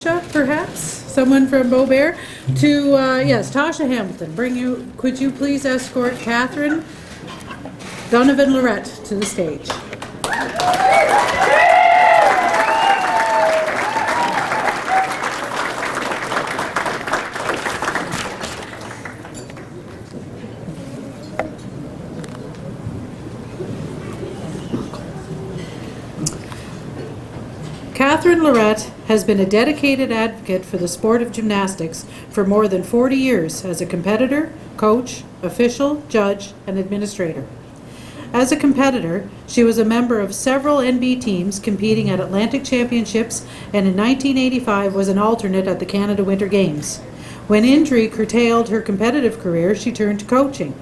Perhaps someone from Beaubear to yes, Tasha Hamilton. Could you please escort Catherine Donovan Lirette to the stage? Catherine Lirette has been a dedicated advocate for the sport of gymnastics for more than 40 years as a competitor, coach, official, judge, and administrator. As a competitor, she was a member of several NB teams competing at Atlantic Championships, and in 1985 was an alternate at the Canada Winter Games. When injury curtailed her competitive career, she turned to coaching.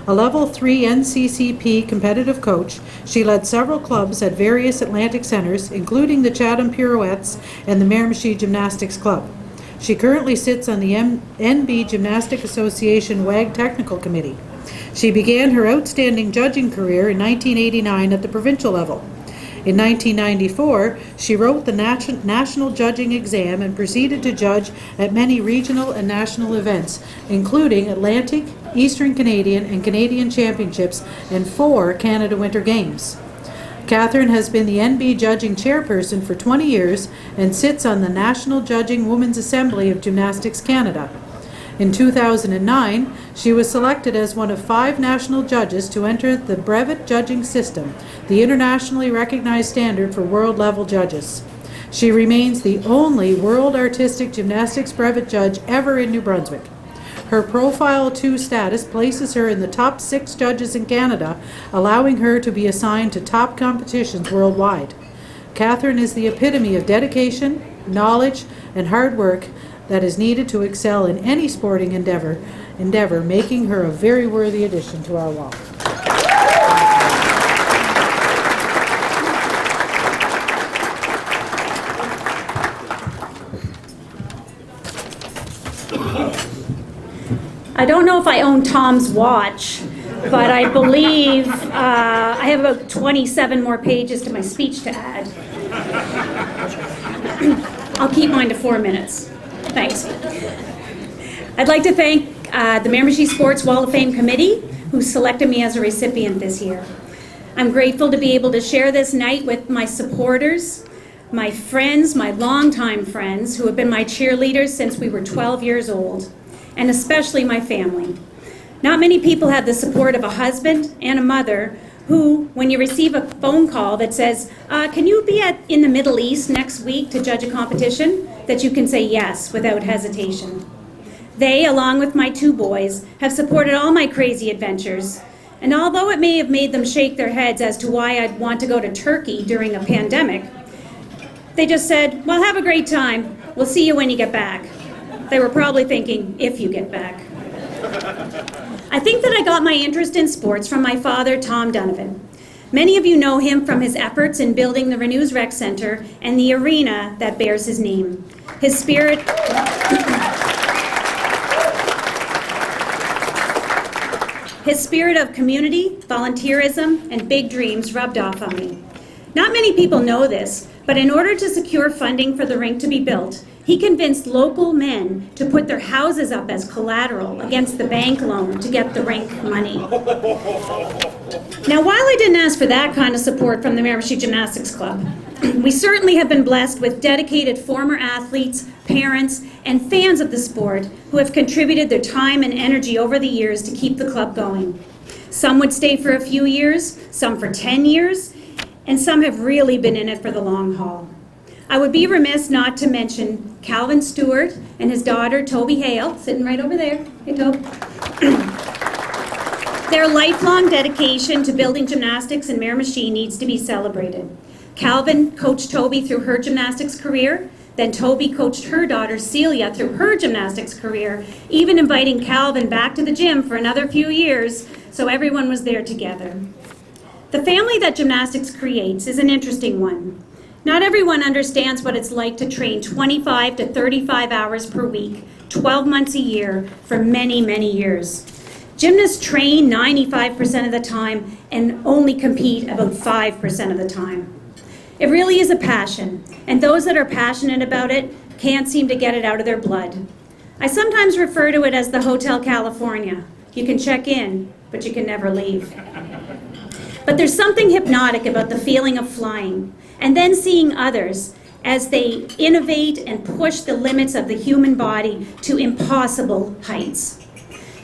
A Level 3 NCCP competitive coach, she led several clubs at various Atlantic centres, including the Chatham Pirouettes and the Miramichi Gymnastics Club. She currently sits on the NB Gymnastic Association WAG Technical Committee. She began her outstanding judging career in 1989 at the provincial level. In 1994, she wrote the national judging exam and proceeded to judge at many regional and national events, including Atlantic, Eastern Canadian, and Canadian Championships and 4 Canada Winter Games. Catherine has been the NB Judging Chairperson for 20 years and sits on the National Judging Women's Assembly of Gymnastics Canada. In 2009, she was selected as one of 5 national judges to enter the Brevet Judging System, the internationally recognized standard for world-level judges. She remains the only World Artistic Gymnastics Brevet Judge ever in New Brunswick. Her Profile 2 status places her in the top 6 judges in Canada, allowing her to be assigned to top competitions worldwide. Catherine is the epitome of dedication, knowledge, and hard work that is needed to excel in any sporting endeavor, making her a very worthy addition to our wall. I don't know if I own Tom's watch, but I believe I have about 27 more pages to my speech to add. I'll keep mine to 4 minutes. Thanks. I'd like to thank the Miramichi Sports Wall of Fame Committee, who selected me as a recipient this year. I'm grateful to be able to share this night with my supporters, my friends, my longtime friends, who have been my cheerleaders since we were 12 years old, and especially my family. Not many people have the support of a husband and a mother who, when you receive a phone call that says, can you be in the Middle East next week to judge a competition, that you can say yes without hesitation. They, along with my 2 boys, have supported all my crazy adventures. And although it may have made them shake their heads as to why I'd want to go to Turkey during a pandemic, they just said, well, have a great time. We'll see you when you get back. They were probably thinking, if you get back. I think that I got my interest in sports from my father, Tom Donovan. Many of you know him from his efforts in building the Renews Rec Centre and the arena that bears his name. His spirit of community, volunteerism, and big dreams rubbed off on me. Not many people know this, but in order to secure funding for the rink to be built, he convinced local men to put their houses up as collateral against the bank loan to get the rink money. Now, while I didn't ask for that kind of support from the Miramichi Gymnastics Club, we certainly have been blessed with dedicated former athletes, parents, and fans of the sport who have contributed their time and energy over the years to keep the club going. Some would stay for a few years, some for 10 years, and some have really been in it for the long haul. I would be remiss not to mention Calvin Stewart and his daughter, Toby Hale, sitting right over there. Hey, Toby. Their lifelong dedication to building gymnastics in Miramichi needs to be celebrated. Calvin coached Toby through her gymnastics career, then Toby coached her daughter, Celia, through her gymnastics career, even inviting Calvin back to the gym for another few years, so everyone was there together. The family that gymnastics creates is an interesting one. Not everyone understands what it's like to train 25 to 35 hours per week, 12 months a year, for many, many years. Gymnasts train 95% of the time and only compete about 5% of the time. It really is a passion, and those that are passionate about it can't seem to get it out of their blood. I sometimes refer to it as the Hotel California. You can check in, but you can never leave. But there's something hypnotic about the feeling of flying, and then seeing others as they innovate and push the limits of the human body to impossible heights.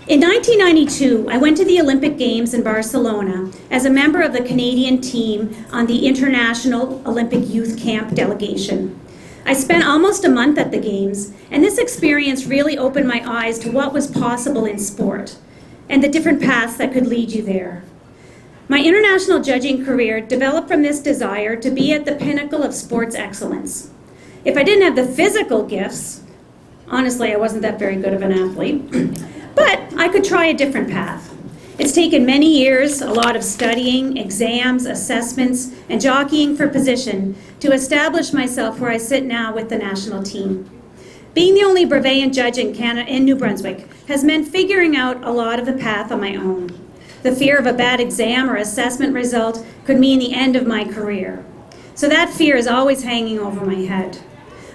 In 1992, I went to the Olympic Games in Barcelona as a member of the Canadian team on the International Olympic Youth Camp delegation. I spent almost a month at the Games, and this experience really opened my eyes to what was possible in sport and the different paths that could lead you there. My international judging career developed from this desire to be at the pinnacle of sports excellence. If I didn't have the physical gifts, honestly, I wasn't that very good of an athlete, but I could try a different path. It's taken many years, a lot of studying, exams, assessments, and jockeying for position to establish myself where I sit now with the national team. Being the only brevet judge in Canada, in New Brunswick, has meant figuring out a lot of the path on my own. The fear of a bad exam or assessment result could mean the end of my career. So that fear is always hanging over my head.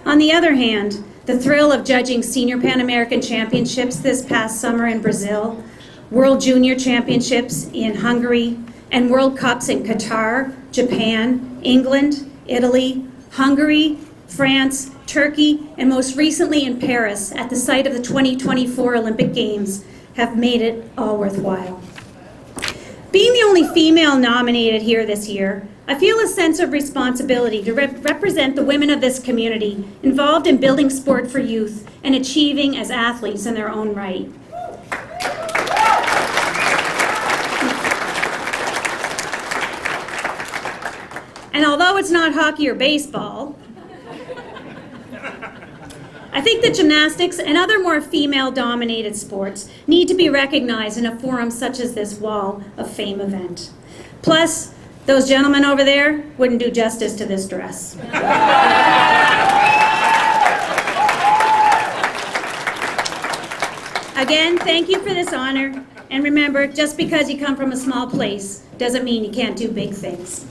On the other hand, the thrill of judging Senior Pan American Championships this past summer in Brazil, World Junior Championships in Hungary, and World Cups in Qatar, Japan, England, Italy, Hungary, France, Turkey, and most recently in Paris at the site of the 2024 Olympic Games have made it all worthwhile. Being the only female nominated here this year, I feel a sense of responsibility to represent the women of this community involved in building sport for youth and achieving as athletes in their own right. And although it's not hockey or baseball, I think that gymnastics and other more female-dominated sports need to be recognized in a forum such as this Wall of Fame event. Plus, those gentlemen over there wouldn't do justice to this dress. Again, thank you for this honor. And remember, just because you come from a small place doesn't mean you can't do big things.